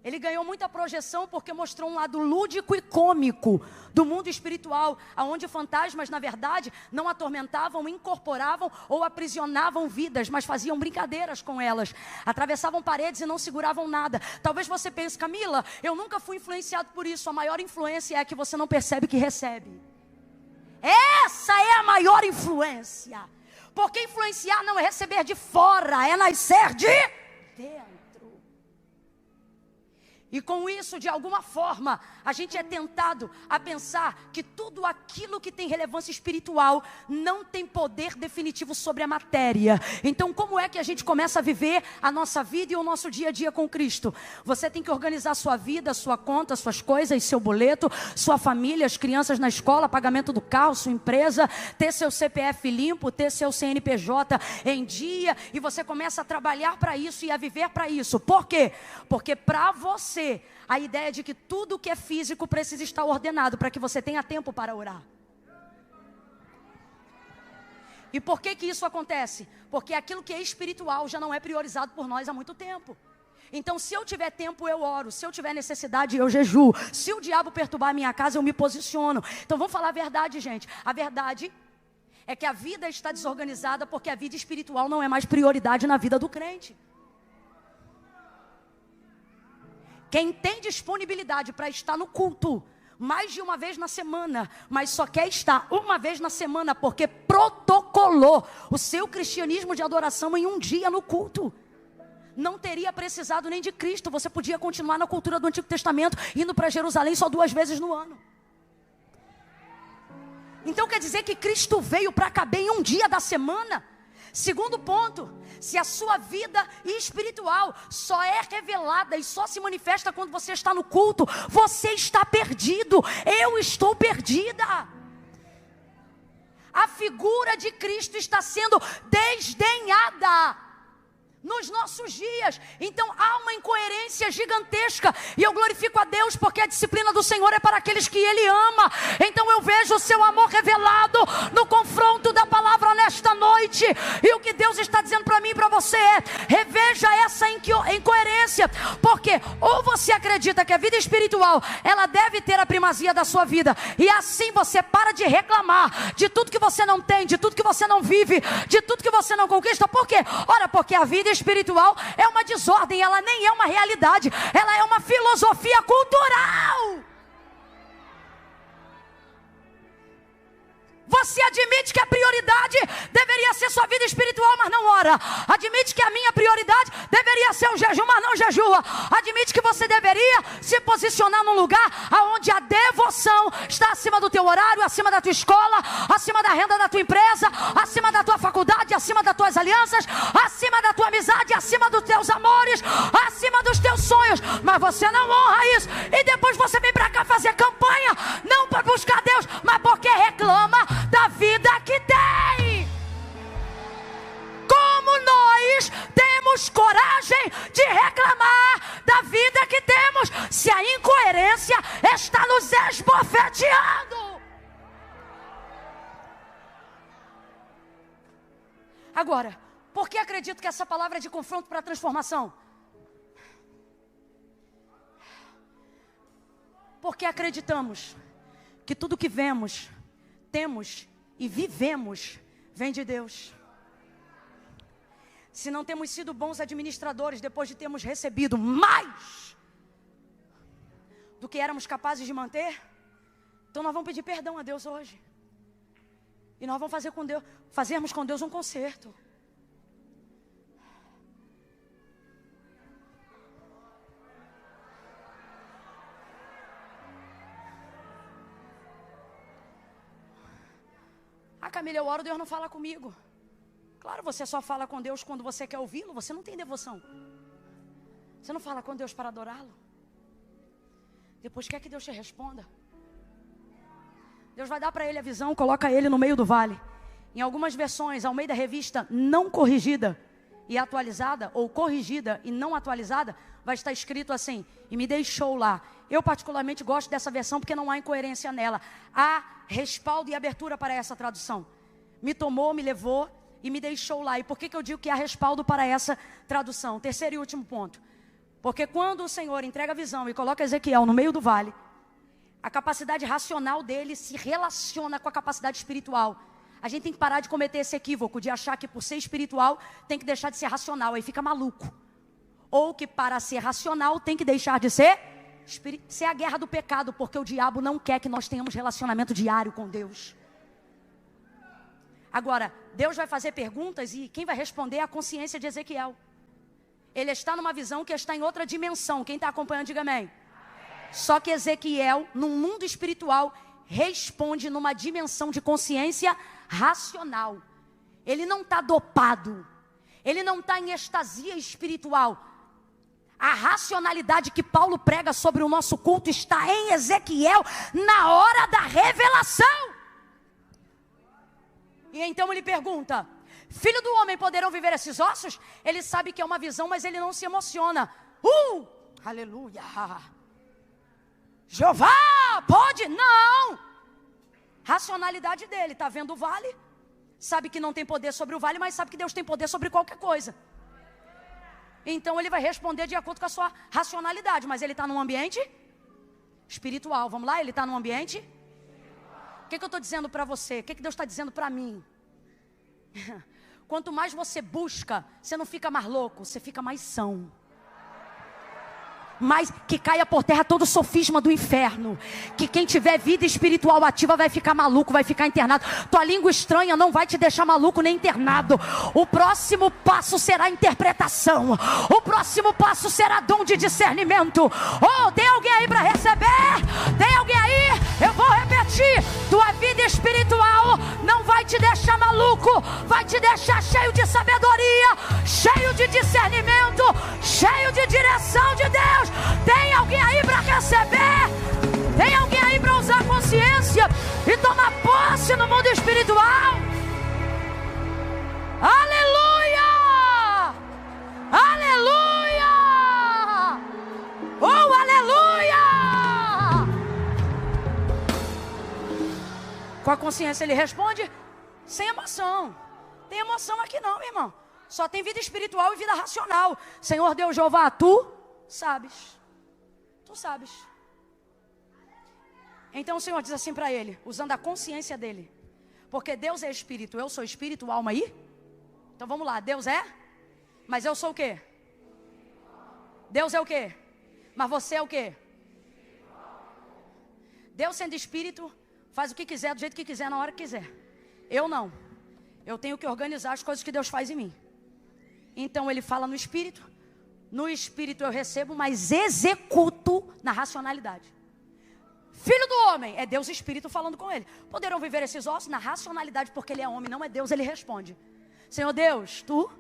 Ele ganhou muita projeção porque mostrou um lado lúdico e cômico do mundo espiritual, onde fantasmas, na verdade, não atormentavam, incorporavam ou aprisionavam vidas, mas faziam brincadeiras com elas. Atravessavam paredes e não seguravam nada. Talvez você pense, Camila, eu nunca fui influenciado por isso. A maior influência é que você não percebe que recebe. Essa é a maior influência. Porque influenciar não é receber de fora, é nascer de dentro. E com isso, de alguma forma, a gente é tentado a pensar que tudo aquilo que tem relevância espiritual não tem poder definitivo sobre a matéria. Então, como é que a gente começa a viver a nossa vida e o nosso dia a dia com Cristo? Você tem que organizar sua vida, sua conta, suas coisas, seu boleto, sua família, as crianças na escola, pagamento do carro, sua empresa, ter seu CPF limpo, ter seu CNPJ em dia, e você começa a trabalhar para isso e a viver para isso. Por quê? Porque para você, a ideia de que tudo que é físico precisa estar ordenado para que você tenha tempo para orar. E por que isso acontece? Porque aquilo que é espiritual já não é priorizado por nós há muito tempo. Então, se eu tiver tempo, eu oro. Se eu tiver necessidade, eu jejuo. Se o diabo perturbar a minha casa, eu me posiciono. Então, vamos falar a verdade, gente. A verdade é que a vida está desorganizada porque a vida espiritual não é mais prioridade na vida do crente. Quem tem disponibilidade para estar no culto mais de uma vez na semana, mas só quer estar uma vez na semana porque protocolou o seu cristianismo de adoração em um dia no culto, não teria precisado nem de Cristo. Você podia continuar na cultura do Antigo Testamento, indo para Jerusalém só 2 vezes no ano. Então quer dizer que Cristo veio para caber em um dia da semana? Segundo ponto, se a sua vida espiritual só é revelada e só se manifesta quando você está no culto, você está perdido. Eu estou perdida. A figura de Cristo está sendo desdenhada nos nossos dias. Então há uma incoerência gigantesca, e eu glorifico a Deus porque a disciplina do Senhor é para aqueles que Ele ama. Então eu vejo o seu amor revelado no confronto da palavra nesta noite, e o que Deus está dizendo para mim e para você é: reveja essa incoerência, porque ou você acredita que a vida espiritual ela deve ter a primazia da sua vida, e assim você para de reclamar de tudo que você não tem, de tudo que você não vive, de tudo que você não conquista. Por quê? Ora, porque a vida espiritual é uma desordem, ela nem é uma realidade, ela é uma filosofia cultural. Você admite que a prioridade deveria ser sua vida espiritual, mas não ora. Admite que a minha prioridade deveria ser o jejum, mas não jejua. Admite que você deveria se posicionar num lugar onde a devoção está acima do teu horário, acima da tua escola, acima da renda da tua empresa, acima da tua faculdade, acima das tuas alianças, acima da tua amizade, acima dos teus amores, acima dos teus sonhos. Mas você não honra isso, e depois você vem para cá fazer campanha, não para buscar Deus, mas porque reclama da vida que tem. Como nós temos coragem de reclamar da vida que temos, se a incoerência está nos esbofeteando? Agora, por que acredito que essa palavra é de confronto para transformação? Porque acreditamos que tudo que vemos, temos e vivemos vem de Deus. Se não temos sido bons administradores depois de termos recebido mais do que éramos capazes de manter, então nós vamos pedir perdão a Deus hoje. E nós vamos fazermos com Deus um concerto. Ah, Camila, eu oro, Deus não fala comigo. Claro, você só fala com Deus quando você quer ouvi-lo. Você não tem devoção. Você não fala com Deus para adorá-lo. Depois quer que Deus te responda. Deus vai dar para ele a visão, coloca ele no meio do vale. Em algumas versões, ao meio da revista não corrigida e atualizada, ou corrigida e não atualizada, vai estar escrito assim: e me deixou lá. Eu particularmente gosto dessa versão porque não há incoerência nela. Há respaldo e abertura para essa tradução. Me tomou, me levou e me deixou lá. E por que eu digo que há respaldo para essa tradução? Terceiro e último ponto. Porque quando o Senhor entrega a visão e coloca Ezequiel no meio do vale, a capacidade racional dele se relaciona com a capacidade espiritual. A gente tem que parar de cometer esse equívoco de achar que por ser espiritual tem que deixar de ser racional, aí fica maluco. Ou que para ser racional tem que deixar de ser é a guerra do pecado, porque o diabo não quer que nós tenhamos relacionamento diário com Deus. Agora, Deus vai fazer perguntas e quem vai responder é a consciência de Ezequiel. Ele está numa visão que está em outra dimensão. Quem está acompanhando, diga amém. Só que Ezequiel, num mundo espiritual, responde numa dimensão de consciência racional. Ele não está dopado. Ele não está em estasia espiritual. A racionalidade que Paulo prega sobre o nosso culto está em Ezequiel na hora da revelação. E então ele pergunta: filho do homem, poderão viver esses ossos? Ele sabe que é uma visão, mas ele não se emociona. Aleluia. Jeová, pode? Não. Racionalidade dele, está vendo o vale, sabe que não tem poder sobre o vale, mas sabe que Deus tem poder sobre qualquer coisa. Então ele vai responder de acordo com a sua racionalidade, mas ele está num ambiente espiritual. Vamos lá, ele está num ambiente. O que eu estou dizendo para você? O que Deus está dizendo para mim? Quanto mais você busca, você não fica mais louco, você fica mais são. Mas que caia por terra todo o sofisma do inferno. Que quem tiver vida espiritual ativa vai ficar maluco, vai ficar internado. Tua língua estranha não vai te deixar maluco nem internado. O próximo passo será interpretação. O próximo passo será dom de discernimento. Oh, tem alguém aí para receber? Tem alguém aí? Eu vou repetir. Tua vida espiritual não vai te deixar maluco, vai te deixar cheio de sabedoria, cheio de discernimento, cheio de direção de Deus. Tem alguém aí para receber? Tem alguém aí para usar consciência e tomar posse no mundo espiritual? Aleluia! Aleluia! Oh, aleluia! Com a consciência ele responde sem emoção. Tem emoção aqui não, meu irmão. Só tem vida espiritual e vida racional. Senhor Deus Jeová, tu sabes. Tu sabes. Então o Senhor diz assim para ele, usando a consciência dele. Porque Deus é espírito, eu sou espírito, alma aí. Então vamos lá, Deus é? Mas eu sou o quê? Deus é o quê? Mas você é o quê? Deus sendo espírito, faz o que quiser, do jeito que quiser, na hora que quiser. Eu não. Eu tenho que organizar as coisas que Deus faz em mim. Então ele fala no espírito. No espírito eu recebo, mas executo na racionalidade. Filho do homem, é Deus espírito falando com ele. Poderão viver esses ossos? Na racionalidade, porque ele é homem, não é Deus, ele responde. Senhor Deus, tu?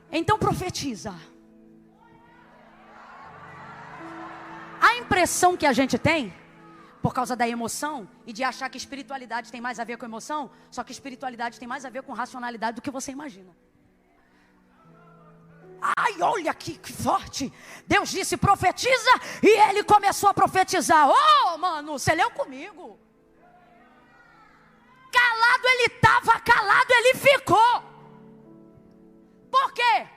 Então profetiza. A impressão que a gente tem, por causa da emoção, e de achar que espiritualidade tem mais a ver com emoção, só que espiritualidade tem mais a ver com racionalidade do que você imagina. Ai, olha que forte. Deus disse profetiza e ele começou a profetizar. Oh, mano, você leu comigo. Calado ele estava, calado ele ficou. Por quê?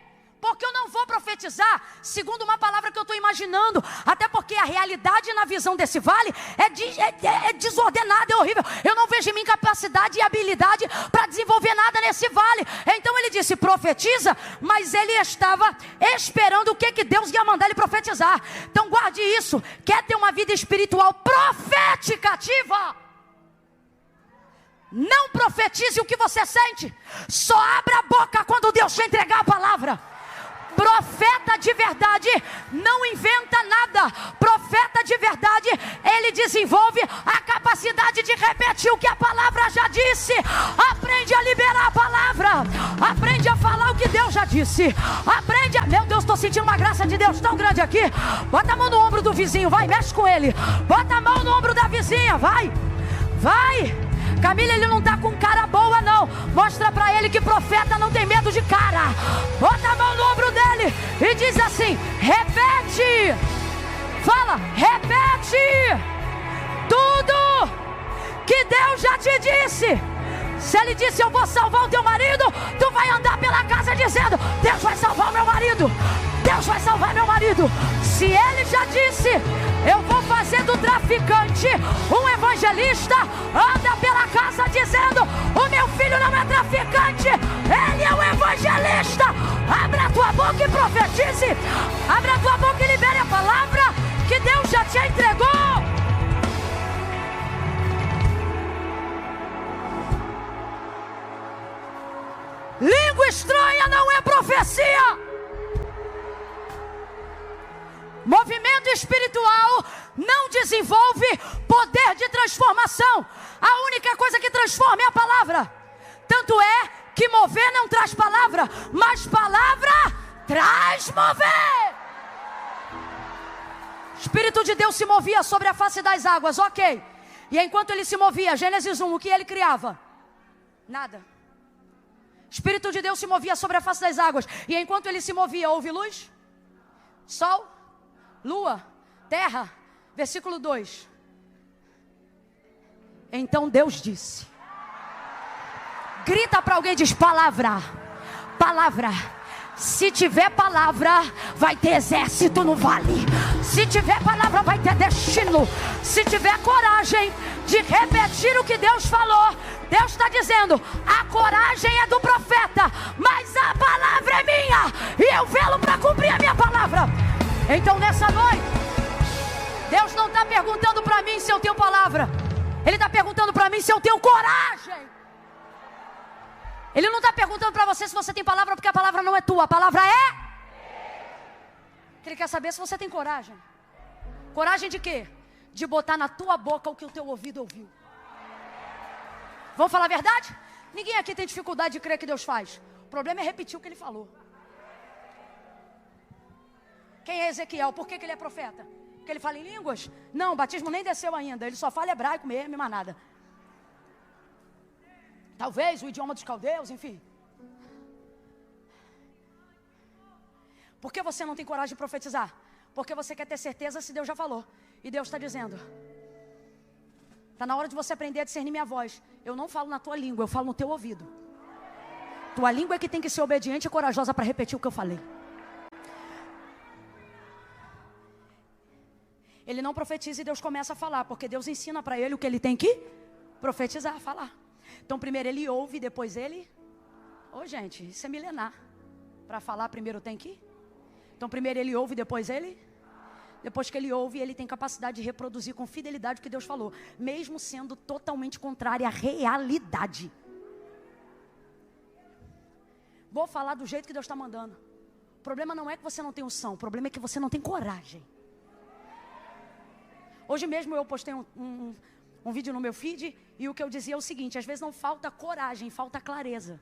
Porque eu não vou profetizar segundo uma palavra que eu estou imaginando. Até porque a realidade na visão desse vale é desordenada, é horrível. Eu não vejo em mim capacidade e habilidade para desenvolver nada nesse vale. Então ele disse profetiza, mas ele estava esperando o que Deus ia mandar ele profetizar. Então guarde isso. Quer ter uma vida espiritual profética ativa? Não profetize o que você sente. Só abra a boca quando Deus te entregar a palavra. Profeta de verdade não inventa nada. Profeta de verdade, ele desenvolve a capacidade de repetir o que a palavra já disse. Aprende a liberar a palavra. Aprende a falar o que Deus já disse. Aprende a... Meu Deus, estou sentindo uma graça de Deus tão grande aqui. Bota a mão no ombro do vizinho, vai, mexe com ele. Bota a mão no ombro da vizinha, vai. Vai. Camila, ele não está com cara boa não. Mostra para ele que profeta não tem medo de cara. Bota a mão no ombro dele e diz assim, repete. Fala, repete tudo que Deus já te disse. Se ele disse eu vou salvar o teu marido, tu vai andar pela casa dizendo Deus vai salvar o meu marido. Deus vai salvar meu marido. dizendo. Se ele já disse, eu vou fazer do traficante um evangelista. Anda pela casa dizendo, o meu filho não é traficante, ele é um evangelista. Abra a tua boca e profetize. Abra a tua boca e libere a palavra que Deus já te entregou. Língua estranha não é profecia. Movimento espiritual não desenvolve poder de transformação. A única coisa que transforma é a palavra. Tanto é que mover não traz palavra, mas palavra traz mover. O Espírito de Deus se movia sobre a face das águas, ok. E enquanto ele se movia, Gênesis 1, o que ele criava? Nada. O Espírito de Deus se movia sobre a face das águas. E enquanto ele se movia, houve luz? Sol? Lua? Terra? Versículo 2. Então Deus disse. Grita para alguém e diz, palavra. Palavra. Se tiver palavra, vai ter exército no vale. Se tiver palavra, vai ter destino. Se tiver coragem de repetir o que Deus falou, Deus está dizendo, a coragem é do profeta, mas a palavra é minha, e eu velo para cumprir a minha palavra. Então nessa noite, Deus não está perguntando para mim se eu tenho palavra, Ele está perguntando para mim se eu tenho coragem. Ele não está perguntando para você se você tem palavra, porque a palavra não é tua, a palavra é. Ele quer saber se você tem coragem. Coragem de quê? De botar na tua boca o que o teu ouvido ouviu. Vamos falar a verdade? Ninguém aqui tem dificuldade de crer que Deus faz. O problema é repetir o que Ele falou. Quem é Ezequiel? Por que ele é profeta? Porque ele fala em línguas? Não, o batismo nem desceu ainda. Ele só fala hebraico mesmo e mais nada. Talvez o idioma dos caldeus, enfim. Por que você não tem coragem de profetizar? Porque você quer ter certeza se Deus já falou. E Deus está dizendo, está na hora de você aprender a discernir minha voz. Eu não falo na tua língua, eu falo no teu ouvido. Tua língua é que tem que ser obediente e corajosa para repetir o que eu falei. Ele não profetiza e Deus começa a falar, porque Deus ensina para ele o que ele tem que profetizar, falar. Então primeiro ele ouve, depois ele... gente, isso é milenar. Para falar primeiro tem que... Então primeiro ele ouve, depois ele... Depois que ele ouve, ele tem capacidade de reproduzir com fidelidade o que Deus falou, mesmo sendo totalmente contrário à realidade. Vou falar do jeito que Deus está mandando. O problema não é que você não tem unção, o problema é que você não tem coragem. Hoje mesmo eu postei um vídeo no meu feed, e o que eu dizia é o seguinte, às vezes não falta coragem, falta clareza.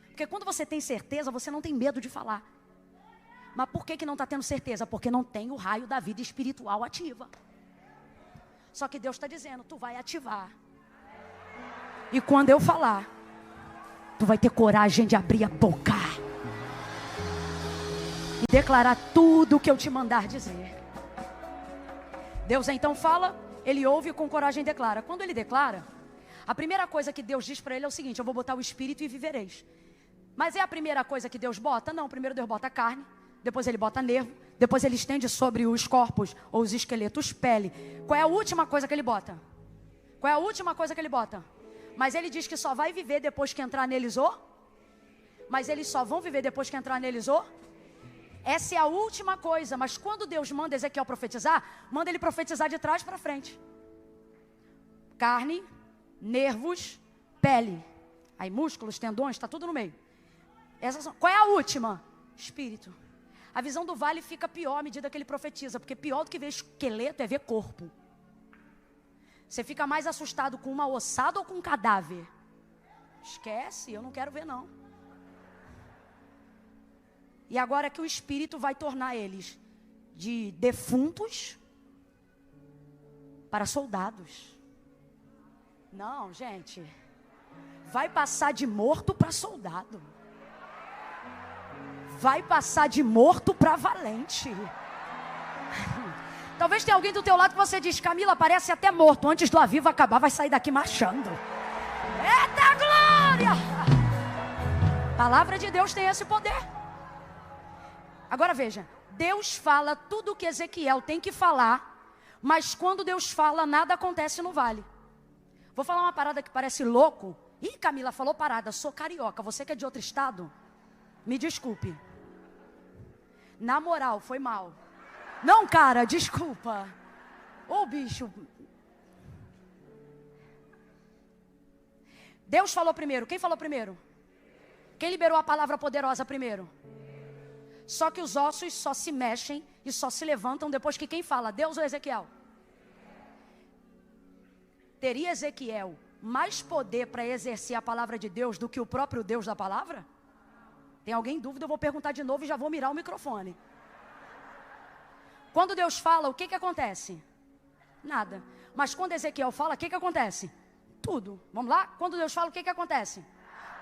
Porque quando você tem certeza, você não tem medo de falar. Mas por que não está tendo certeza? Porque não tem o raio da vida espiritual ativa. Só que Deus está dizendo, tu vai ativar. E quando eu falar, tu vai ter coragem de abrir a boca e declarar tudo o que eu te mandar dizer. Deus então fala, ele ouve e com coragem declara. Quando ele declara, a primeira coisa que Deus diz para ele é o seguinte, eu vou botar o espírito e vivereis. Mas é a primeira coisa que Deus bota? Não, primeiro Deus bota carne, depois ele bota nervo, depois ele estende sobre os corpos ou os esqueletos pele. Qual é a última coisa que ele bota? Qual é a última coisa que ele bota? Mas ele diz que só vai viver depois que entrar neles o... Mas eles só vão viver depois que entrar neles o... Essa é a última coisa, mas quando Deus manda Ezequiel profetizar, manda ele profetizar de trás para frente. Carne, nervos, pele. Aí músculos, tendões, está tudo no meio. Qual é a última? Espírito. A visão do vale fica pior à medida que ele profetiza, porque pior do que ver esqueleto é ver corpo. Você fica mais assustado com uma ossada ou com um cadáver? Esquece, eu não quero ver não. E agora que o Espírito vai tornar eles de defuntos para soldados. Não, gente. Vai passar de morto para soldado. Vai passar de morto para valente. Talvez tenha alguém do teu lado que você diz, Camila, parece até morto. Antes do avivo acabar, vai sair daqui marchando. Eita glória! A palavra de Deus tem esse poder. Agora veja, Deus fala tudo o que Ezequiel tem que falar, mas quando Deus fala, nada acontece no vale. Vou falar uma parada que parece louco. Ih, Camila falou parada, sou carioca, você que é de outro estado, me desculpe. Na moral, foi mal. Não, cara, desculpa. Ô, bicho. Deus falou primeiro. Quem falou primeiro? Quem liberou a palavra poderosa primeiro? Só que os ossos só se mexem e só se levantam depois que quem fala? Deus ou Ezequiel? Teria Ezequiel mais poder para exercer a palavra de Deus do que o próprio Deus da palavra? Tem alguém em dúvida? Eu vou perguntar de novo e já vou mirar o microfone. Quando Deus fala, o que acontece? Nada. Mas quando Ezequiel fala, o que acontece? Tudo. Vamos lá? Quando Deus fala, o que acontece?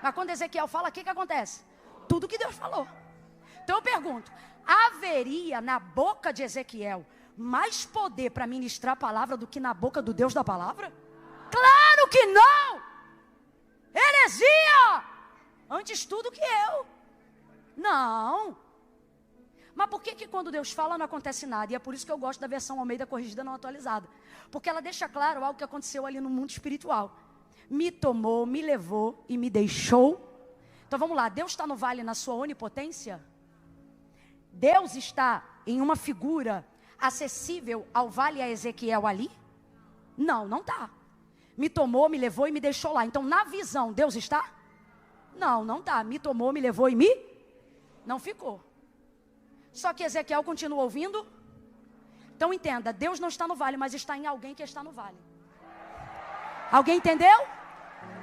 Mas quando Ezequiel fala, o que acontece? Tudo que Deus falou. Então eu pergunto, haveria na boca de Ezequiel mais poder para ministrar a palavra do que na boca do Deus da palavra? Claro que não! Heresia! Antes tudo que eu. Não. Mas por que quando Deus fala não acontece nada? E é por isso que eu gosto da versão Almeida corrigida não atualizada. Porque ela deixa claro algo que aconteceu ali no mundo espiritual. Me tomou, me levou e me deixou. Então vamos lá, Deus está no vale na sua onipotência? Deus está em uma figura acessível ao vale a Ezequiel ali? Não, não está. Me tomou, me levou e me deixou lá. Então na visão, Deus está? Não, não está. Me tomou, me levou e me... Não ficou. Só que Ezequiel continua ouvindo. Então entenda, Deus não está no vale, mas está em alguém que está no vale. Alguém entendeu?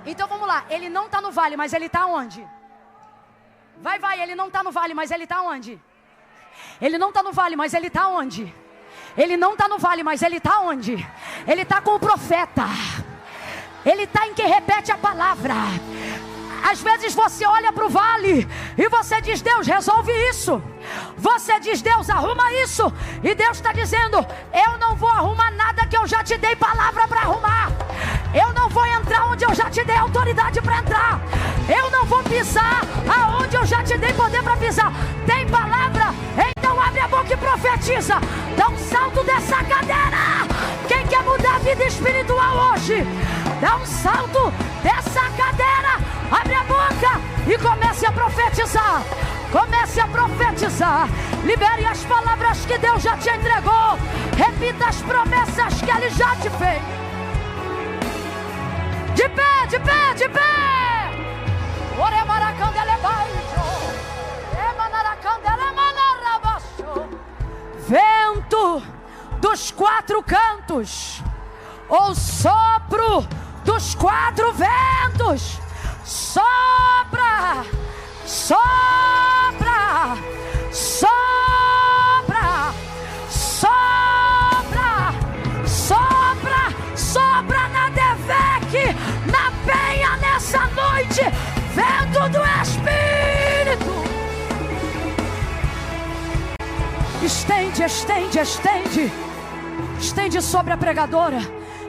Então vamos lá, ele não está no vale, mas ele está onde? Vai, ele não está no vale, mas ele está onde? Ele não está no vale, mas ele está onde? Ele não está no vale, mas ele está onde? Ele está com o profeta. Ele está em quem repete a palavra. Às vezes você olha para o vale e você diz, Deus, resolve isso. Você diz, Deus, arruma isso. E Deus está dizendo, eu não vou arrumar nada que eu já te dei palavra para arrumar. Eu não vou entrar onde eu já te dei autoridade para entrar. Eu não vou pisar aonde eu já te dei poder para pisar. Tem palavra? Então abre a boca e profetiza. Dá um salto dessa cadeira. Quem quer mudar a vida espiritual hoje? Dá um salto dessa cadeira. Abre a boca e comece a profetizar. Comece a profetizar. Libere as palavras que Deus já te entregou. Repita as promessas que Ele já te fez. De pé, de pé, de pé. Vento dos quatro cantos, ou sopro dos quatro ventos. Sopra, sopra, sopra, sopra, sopra, sopra na Devec, na Penha nessa noite, vento do Espírito. Estende, estende, estende, estende sobre a pregadora,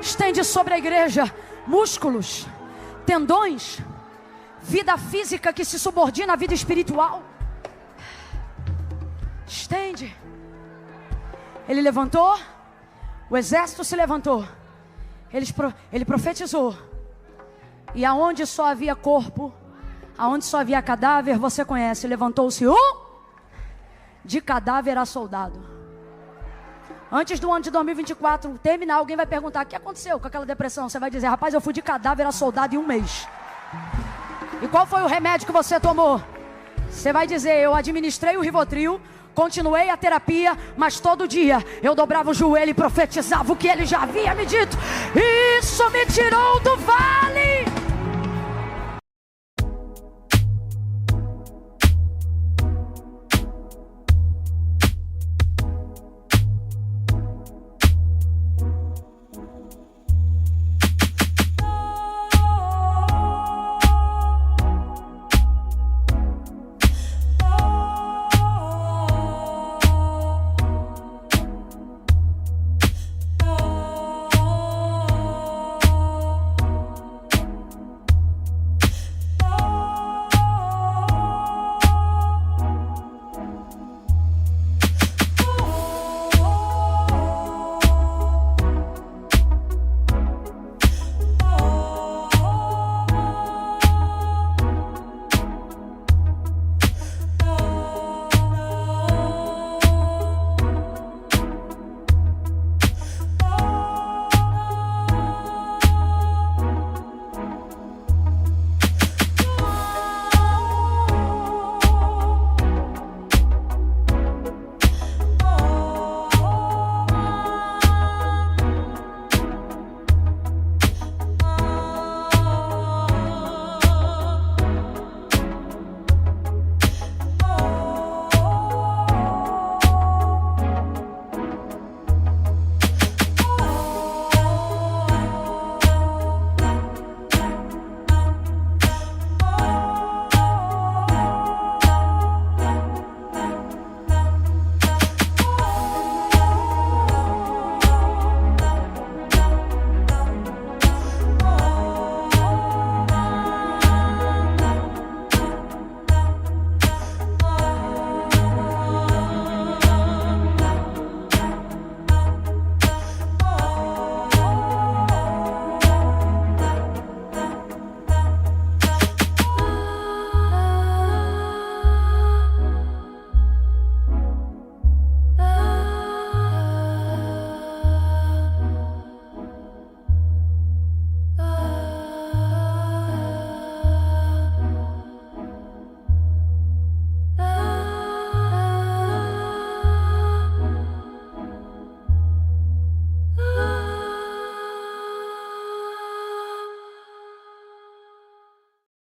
estende sobre a igreja, músculos, tendões, vida física que se subordina à vida espiritual. Estende. Ele levantou, o exército se levantou, ele profetizou. E aonde só havia corpo, aonde só havia cadáver, você conhece, levantou-se de cadáver a soldado. Antes do ano de 2024 terminar, alguém vai perguntar, o que aconteceu com aquela depressão? Você vai dizer, rapaz, eu fui de cadáver a soldado em 1 mês. E qual foi o remédio que você tomou? Você vai dizer, eu administrei o Rivotril, continuei a terapia, mas todo dia eu dobrava o joelho e profetizava o que ele já havia me dito. Isso me tirou do vale.